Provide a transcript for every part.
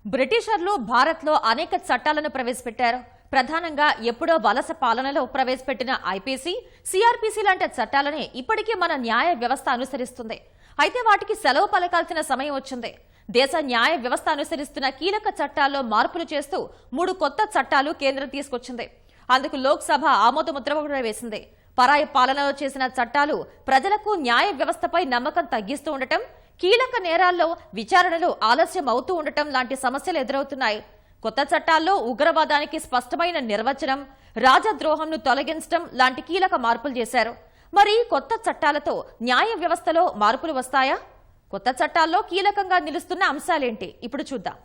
బ్రిటిషర్లు భారత్లో అనేక చట్టాలను ప్రవేశపెట్టారు. ప్రధానంగా ఎప్పుడో వలస పాలనలో ప్రవేశపెట్టిన ఐపీసీ, సిఆర్పీసీ లాంటి చట్టాలనే ఇప్పటికీ మన న్యాయ వ్యవస్థ అనుసరిస్తుంది. అయితే వాటికి సెలవు పలకాల్సిన సమయం వచ్చింది. దేశ న్యాయ వ్యవస్థ అనుసరిస్తున్న కీలక చట్టాల్లో మార్పులు చేస్తూ 3 కొత్త చట్టాలు కేంద్రం తీసుకొచ్చింది. అందుకు లోక్సభ ఆమోదముద్ర కూడా వేసింది. పరాయి పాలనలో చేసిన చట్టాలు ప్రజలకు న్యాయ వ్యవస్థపై నమ్మకం తగ్గిస్తూ ఉండటం, కీలక నేరాల్లో విచారణలు ఆలస్యం అవుతూ ఉండటం లాంటి సమస్యలు ఎదురవుతున్నాయి. కొత్త చట్టాల్లో ఉగ్రవాదానికి స్పష్టమైన నిర్వచనం, రాజద్రోహంను తొలగించడం లాంటి కీలక మార్పులు చేశారు. మరి కొత్త చట్టాలతో న్యాయ వ్యవస్థలో మార్పులు వస్తాయా? కొత్త చట్టాల్లో కీలకంగా నిలుస్తున్న అంశాలేంటి ఇప్పుడు చూద్దాం.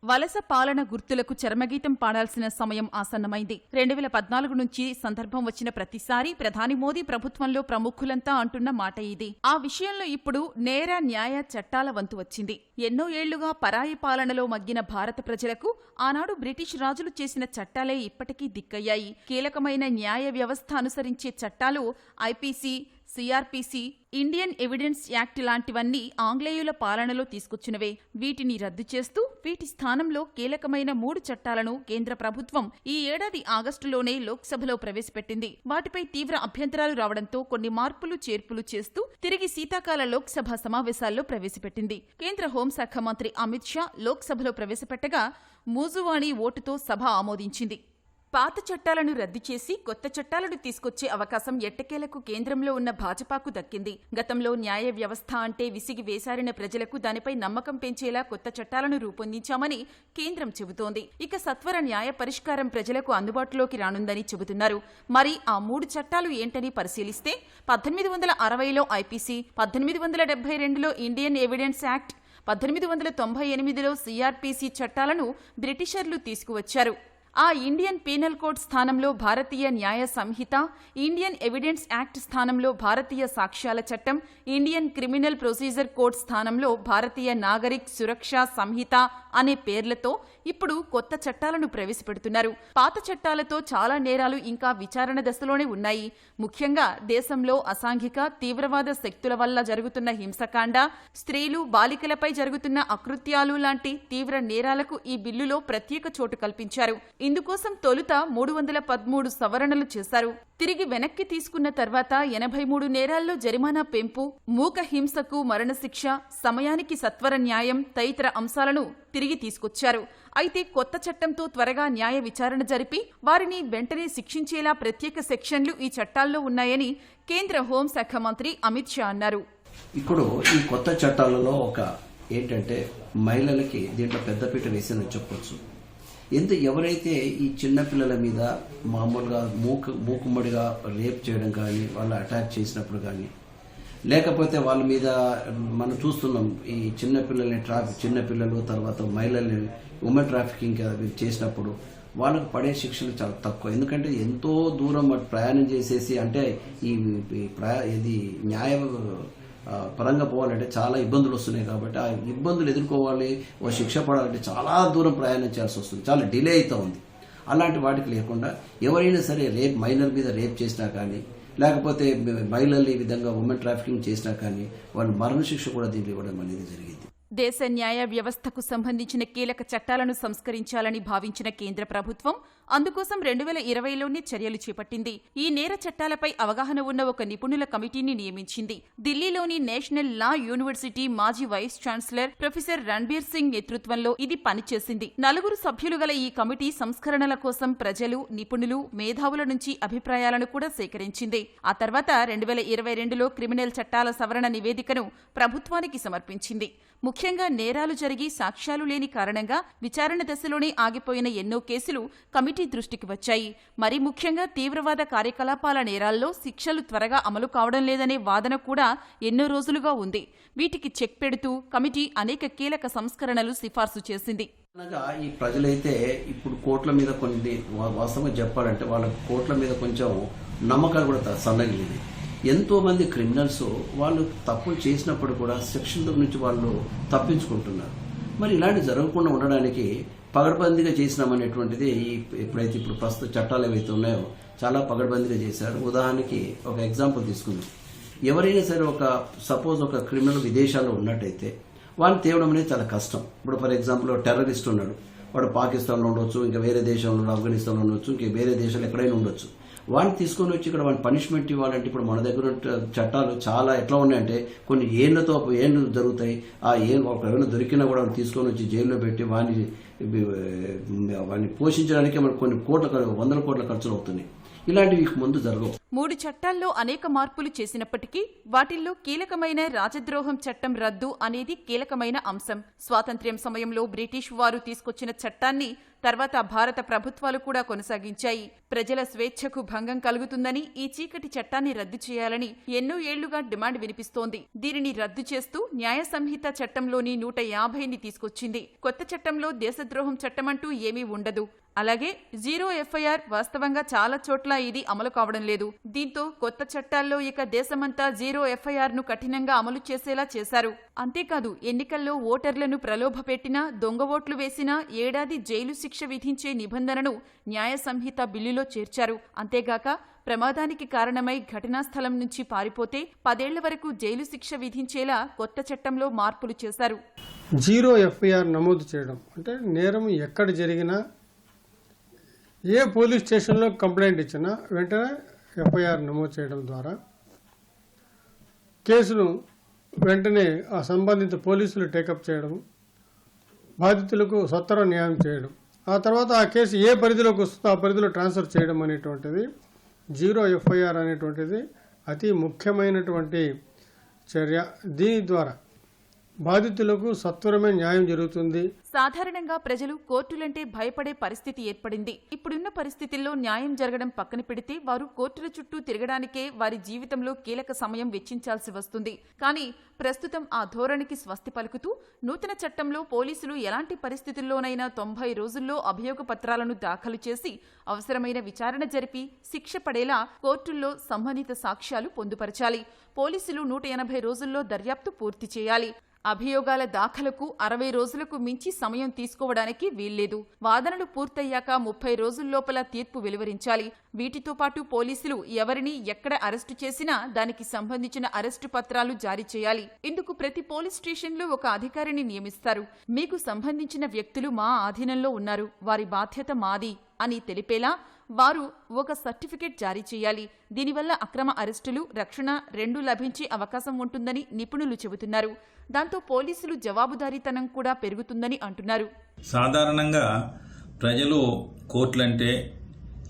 వలస పాలన గుర్తులకు చరమగీతం పాడాల్సిన సమయం ఆసన్నమైంది. 2014 నుంచి సందర్భం వచ్చిన ప్రతిసారి ప్రధాని మోదీ ప్రభుత్వంలో ప్రముఖులంతా అంటున్న మాట ఇది. ఆ విషయంలో ఇప్పుడు నేర న్యాయ చట్టాల వంతు వచ్చింది. ఎన్నో ఏళ్లుగా పరాయి పాలనలో మగ్గిన భారత ప్రజలకు ఆనాడు బ్రిటిష్ రాజులు చేసిన చట్టాలే ఇప్పటికీ దిక్కయ్యాయి. కీలకమైన న్యాయ వ్యవస్థ అనుసరించే చట్టాలు IPC, CrPC, Indian evidence act లాంటివన్నీ ఆంగ్లేయుల పాలనలో తీసుకొచ్చినవే. వీటిని రద్దు చేస్తూ వీటి స్థానంలో కీలకమైన 3 చట్టాలను కేంద్ర ప్రభుత్వం ఈ ఏడాది ఆగస్టులోనే లోక్సభలో ప్రవేశపెట్టింది. వాటిపై తీవ్ర అభ్యంతరాలు రావడంతో కొన్ని మార్పులు చేర్పులు చేస్తూ తిరిగి శీతాకాల లోక్సభ సమావేశాల్లో ప్రవేశపెట్టింది. కేంద్ర హోంశాఖ మంత్రి అమిత్ షా లోక్సభలో ప్రవేశపెట్టగా మూజువాణి ఓటుతో సభ ఆమోదించింది. పాత చట్టాలను రద్దు చేసి కొత్త చట్టాలను తీసుకొచ్చే అవకాశం ఎట్టకేలకు కేంద్రంలో ఉన్న భాజపాకు దక్కింది. గతంలో న్యాయ వ్యవస్థ అంటే విసిగి వేసారిన ప్రజలకు దానిపై నమ్మకం పెంచేలా కొత్త చట్టాలను రూపొందించామని కేంద్రం చెబుతోంది. ఇక సత్వర న్యాయ పరిష్కారం ప్రజలకు అందుబాటులోకి రానుందని చెబుతున్నారు. మరి ఆ 3 చట్టాలు ఏంటని పరిశీలిస్తే 1860లో ఐపీసీ, 1872లో ఇండియన్ ఎవిడెన్స్ యాక్ట్, 1898లో సిఆర్పీసీ చట్టాలను బ్రిటిషర్లు తీసుకువచ్చారు. ఆ ఇండియన్ పీనల్ కోడ్ స్థానంలో భారతీయ న్యాయ సంహిత, ఇండియన్ ఎవిడెన్స్ యాక్ట్ స్థానంలో భారతీయ సాక్ష్యాల చట్టం, ఇండియన్ క్రిమినల్ ప్రొసీజర్ కోడ్ స్థానంలో భారతీయ నాగరిక్ సురక్షా సంహిత అనే పేర్లతో ఇప్పుడు కొత్త చట్టాలను ప్రవేశపెడుతున్నారు. పాత చట్టాలతో చాలా నేరాలు ఇంకా విచారణ దశలోనే ఉన్నాయి. ముఖ్యంగా దేశంలో అసాంఘిక తీవ్రవాద శక్తుల వల్ల జరుగుతున్న హింసకాండ, స్త్రీలు బాలికలపై జరుగుతున్న అకృత్యాలు లాంటి తీవ్ర నేరాలకు ఈ బిల్లులో ప్రత్యేక చోటు కల్పించారు. ఇందుకోసం తొలుత 313 సవరణలు చేశారు. తిరిగి వెనక్కి తీసుకున్న తర్వాత 83 నేరాల్లో జరిమానా పెంపు, మూక హింసకు మరణశిక్ష, సమయానికి సత్వర న్యాయం తదితర అంశాలను తిరిగి తీసుకొచ్చారు. అయితే కొత్త చట్టంతో త్వరగా న్యాయ విచారణ జరిపి వారిని వెంటనే శిక్షించేలా ప్రత్యేక సెక్షన్లు ఈ చట్టాల్లో ఉన్నాయని కేంద్ర హోంశాఖ మంత్రి అమిత్ షా అన్నారు. ఇప్పుడు ఈ కొత్త చట్టాలలో ఏంటంటే మహిళలకి దీంట్లో పెద్దపీట వేసిందని చెప్పొచ్చు. ఎవరైతే ఈ చిన్నపిల్లల మీద మామూలుగా మూకుమ్మడిగా రేప్ చేయడం కానీ, వాళ్ళు అటాక్ చేసినప్పుడు కానీ, లేకపోతే వాళ్ళ మీద మనం చూస్తున్నాం ఈ చిన్నపిల్లలు తర్వాత మహిళల్ని ఉమెన్ ట్రాఫికింగ్ చేసినప్పుడు వాళ్ళకు పడే శిక్షలు చాలా తక్కువ. ఎందుకంటే ఎంతో దూరం ప్రయాణం చేసేసి, అంటే ఇది న్యాయ పరంగా పోవాలంటే చాలా ఇబ్బందులు వస్తున్నాయి. కాబట్టి ఆ ఇబ్బందులు ఎదుర్కోవాలి, శిక్ష పడాలంటే చాలా దూరం ప్రయాణం చేయాల్సి వస్తుంది, చాలా డిలే అవుతూ ఉంది. అలాంటి వాటికి లేకుండా ఎవరైనా సరే మైనర్ మీద రేప్ చేసినా కానీ, లేకపోతే మహిళల్ని ఈ విధంగా ఉమెన్ ట్రాఫికింగ్ చేసినా కానీ వాళ్ళు మరణశిక్ష కూడా దీంట్లో ఇవ్వడం అనేది జరిగింది. దేశ న్యాయ వ్యవస్థకు సంబంధించిన కీలక చట్టాలను సంస్కరించాలని భావించిన కేంద్ర ప్రభుత్వం అందుకోసం 2020లోనే చర్యలు చేపట్టింది. ఈ నేర చట్టాలపై అవగాహన ఉన్న ఒక నిపుణుల కమిటీని నియమించింది. ఢిల్లీలోని నేషనల్ లా యూనివర్సిటీ మాజీ vice chancellor professor Ranbir Singh నేతృత్వంలో ఇది పనిచేసింది. 4 సభ్యులు గల ఈ కమిటీ సంస్కరణల కోసం ప్రజలు, నిపుణులు, మేధావుల నుంచి అభిప్రాయాలను కూడా సేకరించింది. ఆ తర్వాత 2022లో క్రిమినల్ చట్టాల సవరణ నివేదికను ప్రభుత్వానికి సమర్పించింది. ముఖ్యంగా నేరాలు జరిగి సాక్ష్యాలు లేని కారణంగా విచారణ దశలోనే ఆగిపోయిన ఎన్నో కేసులు కమిటీ దృష్టికి వచ్చాయి. మరి ముఖ్యంగా తీవ్రవాద కార్యకలాపాల నేరాల్లో శిక్షలు త్వరగా అమలు కావడం లేదనే వాదన కూడా ఎన్నో రోజులుగా ఉంది. వీటికి చెక్ పెడుతూ కమిటీ అనేక కీలక సంస్కరణలు సిఫార్సు చేసింది. ఈ ప్రజలైతే ఇప్పుడు కోర్టుల మీద కొన్ని వాస్తవంగా చెప్పాలంటే వాళ్ళ కోర్టుల మీద కొంచెం నమ్మకాలు కూడా సన్నగిలింది. ఎంతో మంది క్రిమినల్స్ వాళ్ళు తప్పులు చేసినప్పుడు కూడా శిక్షల నుంచి వాళ్ళు తప్పించుకుంటున్నారు. మరి ఇలాంటి జరగకుండా ఉండడానికి పగడ్బందీగా చేసినామనేటువంటిది ఎప్పుడైతే ఇప్పుడు ప్రస్తుత చట్టాలు ఏవైతే ఉన్నాయో చాలా పగడ్బందీగా చేశారు. ఉదాహరణకి ఒక ఎగ్జాంపుల్ తీసుకుందాం. ఎవరైనా సరే సపోజ్ ఒక క్రిమినల్ విదేశాల్లో ఉన్నట్టయితే వాళ్ళని తేవడం అనేది చాలా కష్టం. ఇప్పుడు ఫర్ ఎగ్జాంపుల్ టెర్రరిస్ట్ ఉన్నాడు, వాడు పాకిస్తాన్లో ఉండొచ్చు, ఇంకా వేరే దేశంలో ఆఫ్ఘనిస్తాన్లో ఉండొచ్చు, ఇంకా వేరే దేశాలు ఎక్కడైనా ఉండొచ్చు. వాడిని తీసుకొని వచ్చి ఇక్కడ వాడిని పనిష్మెంట్ ఇవ్వాలంటే ఇప్పుడు మన దగ్గర చట్టాలు చాలా ఎట్లా ఉన్నాయంటే కొన్ని ఏళ్ళు జరుగుతాయి. ఆ ఒకవేళ దొరికినా కూడా తీసుకొని వచ్చి జైల్లో పెట్టి వాడిని పోషించడానికి మనకు కొన్ని వందల కోట్ల ఖర్చులు అవుతున్నాయి. ఇలాంటివి ముందు జరగవు. 3 చట్టాల్లో అనేక మార్పులు చేసినప్పటికీ వాటిల్లో కీలకమైన రాజద్రోహం చట్టం రద్దు అనేది కీలకమైన అంశం. స్వాతంత్ర్యం సమయంలో బ్రిటిష్ వారు తీసుకొచ్చిన చట్టాన్ని తర్వాత భారత ప్రభుత్వాలు కూడా కొనసాగించాయి. ప్రజల స్వేచ్ఛకు భంగం కలుగుతుందని ఈ చీకటి చట్టాన్ని రద్దు చేయాలని ఎన్నో ఏళ్లుగా డిమాండ్ వినిపిస్తోంది. దీనిని రద్దు చేస్తూ న్యాయ సంహిత చట్టంలోని 150ని తీసుకొచ్చింది. కొత్త చట్టంలో దేశద్రోహం చట్టమంటూ ఏమీ ఉండదు. అలాగే జీరో ఎఫ్ఐఆర్ వాస్తవంగా చాలా చోట్ల ఇది అమలు కావడం లేదు. దీంతో కొత్త చట్టాల్లో ఇక దేశమంతా జీరో ఎఫ్ఐఆర్ ను కఠినంగా అమలు చేసేలా చేశారు. అంతేకాదు ఎన్నికల్లో ఓటర్లను ప్రలోభపెట్టినా, దొంగ ఓట్లు వేసినా ఏడాది జైలు శిక్ష విధించే నిబంధనను న్యాయ సంహిత బిల్లులో చేర్చారు. అంతేగాక ప్రమాదానికి కారణమై ఘటనా స్థలం నుంచి పారిపోతే 10 ఏళ్ల వరకు జైలు శిక్ష విధించేలా కొత్త చట్టంలో మార్పులు చేశారు. జీరో ఎఫ్ఐఆర్ నమోదు చేయడం అంటే నేరం ఎక్కడ జరిగినా, ఏ పోలీస్ స్టేషన్లో కంప్లైంట్ ఇచ్చినా వెంటనే ఎఫ్ఐఆర్ నమోదు చేయడం ద్వారా కేసును వెంటనే ఆ సంబంధిత పోలీసులు టేకప్ చేయడం, బాధితులకు సత్వర న్యాయం చేయడం, ఆ తర్వాత ఆ కేసు ఏ పరిధిలోకి వస్తుందో ఆ పరిధిలో ట్రాన్స్ఫర్ చేయడం అనేటువంటిది జీరో ఎఫ్ఐఆర్ అనేటువంటిది అతి ముఖ్యమైనటువంటి చర్య. దీని ద్వారా బాధితులకు సత్వరమే న్యాయం జరుగుతుంది. సాధారణంగా ప్రజలు కోర్టులంటే భయపడే పరిస్థితి ఏర్పడింది. ఇప్పుడున్న పరిస్థితుల్లో న్యాయం జరగడం పక్కన పెడితే వారు కోర్టుల చుట్టూ తిరగడానికే వారి జీవితంలో కీలక సమయం వెచ్చించాల్సి వస్తుంది. కానీ ప్రస్తుతం ఆ ధోరణికి స్వస్తి పలుకుతూ నూతన చట్టంలో పోలీసులు ఎలాంటి పరిస్థితుల్లోనైనా 90 రోజుల్లో అభియోగ పత్రాలను దాఖలు చేసి అవసరమైన విచారణ జరిపి శిక్ష పడేలా కోర్టుల్లో సంబంధిత సాక్ష్యాలు పొందుపరచాలి. పోలీసులు 180 రోజుల్లో దర్యాప్తు పూర్తి చేయాలి. అభియోగాల దాఖలకు 60 రోజులకు మించి సమయం తీసుకోవడానికి వీల్లేదు. వాదనలు పూర్తయ్యాక 30 రోజుల్లోపల తీర్పు వెలువరించాలి. వీటితో పాటు పోలీసులు ఎవరిని ఎక్కడ అరెస్టు చేసినా దానికి సంబంధించిన అరెస్టు పత్రాలు జారీ చేయాలి. ఇందుకు ప్రతి పోలీస్ స్టేషన్లో ఒక అధికారిని నియమిస్తారు. మీకు సంబంధించిన వ్యక్తులు మా ఆధీనంలో ఉన్నారు, వారి బాధ్యత మాది అని తెలిపేలా వారు ఒక సర్టిఫికెట్ జారీ చేయాలి. దీనివల్ల అక్రమ అరెస్టులు, రక్షణ రెండూ లభించే అవకాశం ఉంటుందని నిపుణులు చెబుతున్నారు. దాంతో పోలీసులు జవాబుదారీతనం కూడా పెరుగుతుందని అంటున్నారు. సాధారణంగా ప్రజలు కోర్టులంటే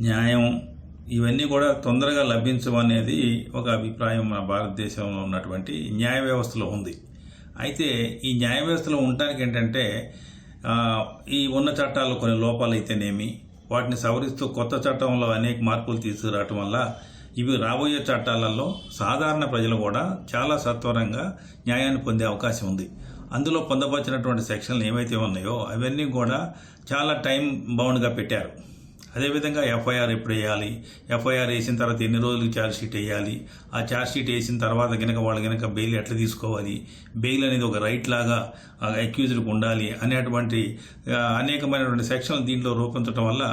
న్యాయం ఇవన్నీ కూడా తొందరగా లభించమనేది ఒక అభిప్రాయం మన భారతదేశంలో ఉన్నటువంటి న్యాయ వ్యవస్థలో ఉంది. అయితే ఈ న్యాయ వ్యవస్థలో ఉండటానికి ఏంటంటే ఈ ఉన్న చట్టాల్లో కొన్ని లోపాలు అయితేనేమి వాటిని సవరిస్తూ కొత్త చట్టంలో అనేక మార్పులు తీసుకురావటం వల్ల ఇవి రాబోయే చట్టాలలో సాధారణ ప్రజలు కూడా చాలా సత్వరంగా న్యాయాన్ని పొందే అవకాశం ఉంది. అందులో పొందపరిచినటువంటి సెక్షన్లు ఏవైతే ఉన్నాయో అవన్నీ కూడా చాలా టైం బౌండ్గా పెట్టారు. అదేవిధంగా ఎఫ్ఐఆర్ ఎప్పుడు వేయాలి, ఎఫ్ఐఆర్ వేసిన తర్వాత ఎన్ని రోజులకి ఛార్జ్షీట్ వేయాలి, ఆ ఛార్జ్షీట్ వేసిన తర్వాత కనుక వాళ్ళు కనుక బెయిల్ ఎట్లా తీసుకోవాలి, బెయిల్ అనేది ఒక రైట్ లాగా అక్యూజ్డ్కి ఉండాలి అనేటువంటి అనేకమైనటువంటి సెక్షన్లు దీంట్లో రూపొందడం వల్ల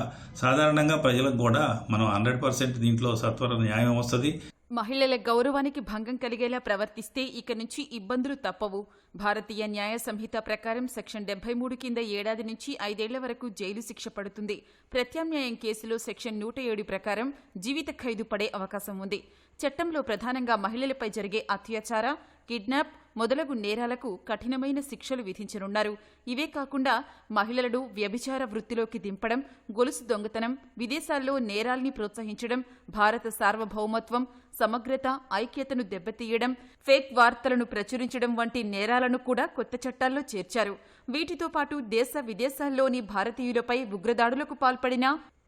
సాధారణంగా ప్రజలకు కూడా మనం 100% దీంట్లో సత్వర న్యాయం వస్తుంది. మహిళల గౌరవానికి భంగం కలిగేలా ప్రవర్తిస్తే ఇక నుంచి ఇబ్బందులు తప్పవు. భారతీయ న్యాయ సంహిత ప్రకారం సెక్షన్ 73 కింద ఏడాది నుంచి 5 ఏళ్ల వరకు జైలు శిక్ష పడుతుంది. ప్రత్యామ్నాయం కేసులో సెక్షన్ 107 ప్రకారం జీవిత ఖైదు పడే అవకాశం ఉంది. చట్టంలో ప్రధానంగా మహిళలపై జరిగే అత్యాచార, కిడ్నాప్ మొదలగు నేరాలకు కఠినమైన శిక్షలు విధించనున్నారు. ఇవే కాకుండా మహిళలను వ్యభిచార వృత్తిలోకి దింపడం, గొలుసు దొంగతనం, విదేశాల్లో నేరాల్ని ప్రోత్సహించడం, భారత సార్వభౌమత్వం, సమగ్రత, ఐక్యతను దెబ్బతీయడం, ఫేక్ వార్తలను ప్రచురించడం వంటి నేరాలను కూడా కొత్త చట్టాల్లో చేర్చారు. వీటితో పాటు దేశ విదేశాల్లోని భారతీయులపై ఉగ్రదాడులకు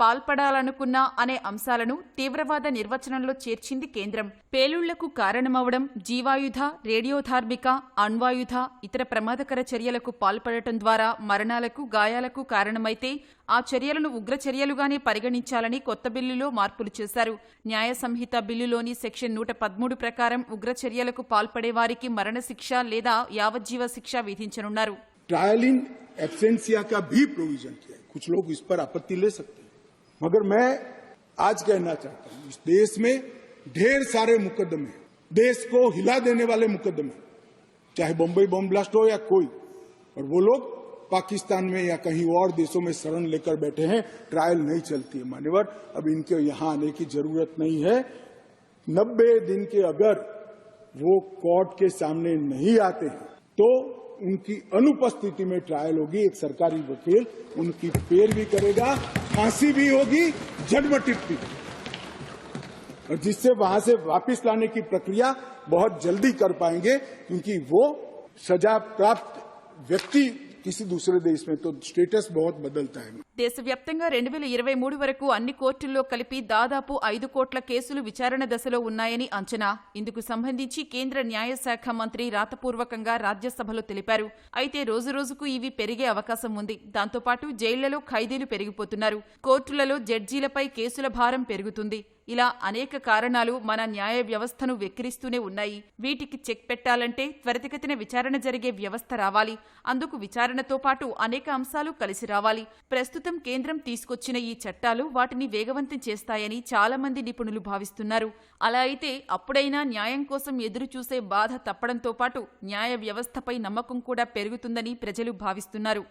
పాల్పడాలనుకున్నా అనే అంశాలను తీవ్రవాద నిర్వచనంలో చేర్చింది కేంద్రం. పేలుళ్లకు కారణమవడం, జీవాయుధ, రేడియోధార్మిక, అణ్వాయుధ, ఇతర ప్రమాదకర చర్యలకు పాల్పడటం ద్వారా మరణాలకు, గాయాలకు కారణమైతే ఆ చర్యలను ఉగ్ర చర్యలుగానే పరిగణించాలని కొత్త బిల్లులో మార్పులు చేశారు. న్యాయ సంహిత బిల్లులోని సెక్షన్ 113 ప్రకారం ఉగ్ర చర్యలకు పాల్పడే వారికి మరణశిక్ష లేదా యావజ్జీవ శిక్ష విధించనున్నారు. ट्रायल इन एब्सेंसिया का भी प्रोविजन किया है। कुछ लोग इस पर आपत्ति ले सकते हैं, मगर मैं आज कहना चाहता हूं, इस देश में ढेर सारे मुकदमे, देश को हिला देने वाले मुकदमे, चाहे बम्बई बम ब्लास्ट हो या कोई, और वो लोग पाकिस्तान में या कहीं और देशों में शरण लेकर बैठे हैं, ट्रायल नहीं चलती है। मान्यवर, अब इनके यहां आने की जरूरत नहीं है। 90 दिन के अगर वो कोर्ट के सामने नहीं आते हैं तो उनकी अनुपस्थिति में ट्रायल होगी। एक सरकारी वकील उनकी पैरवी करेगा, फांसी भी होगी, जन्मटिप भी, और जिससे वहां से वापस लाने की प्रक्रिया बहुत जल्दी कर पाएंगे, क्योंकि वो सजा प्राप्त व्यक्ति किसी दूसरे देश में तो స్టేటస్ बहुत बदलता है। దేశవ్యాప్తంగా 2023 వరకు అన్ని కోర్టుల్లో కలిపి దాదాపు 5 కోట్ల కేసులు విచారణ దశలో ఉన్నాయని అంచనా. ఇందుకు సంబంధించి కేంద్ర న్యాయశాఖ మంత్రి రాతపూర్వకంగా రాజ్యసభలో తెలిపారు. అయితే రోజురోజుకు ఇవి పెరిగే అవకాశం ఉంది. దాంతోపాటు జైళ్లలో ఖైదీలు పెరిగిపోతున్నారు. కోర్టులలో జడ్జీలపై కేసుల భారం పెరుగుతుంది. ఇలా అనేక కారణాలు మన న్యాయ వ్యవస్థను వెక్కిరిస్తూనే ఉన్నాయి. వీటికి చెక్ పెట్టాలంటే త్వరితగతిన విచారణ జరిగే వ్యవస్థ రావాలి. అందుకు విచారణతో పాటు అనేక అంశాలు కలిసి రావాలి. ప్రస్తుతం కేంద్రం తీసుకొచ్చిన ఈ చట్టాలు వాటిని వేగవంతం చేస్తాయని చాలా మంది నిపుణులు భావిస్తున్నారు. అలా అయితే అప్పుడైనా న్యాయం కోసం ఎదురు చూసే బాధ తప్పడంతో పాటు న్యాయ వ్యవస్థపై నమ్మకం కూడా పెరుగుతుందని ప్రజలు భావిస్తున్నారు.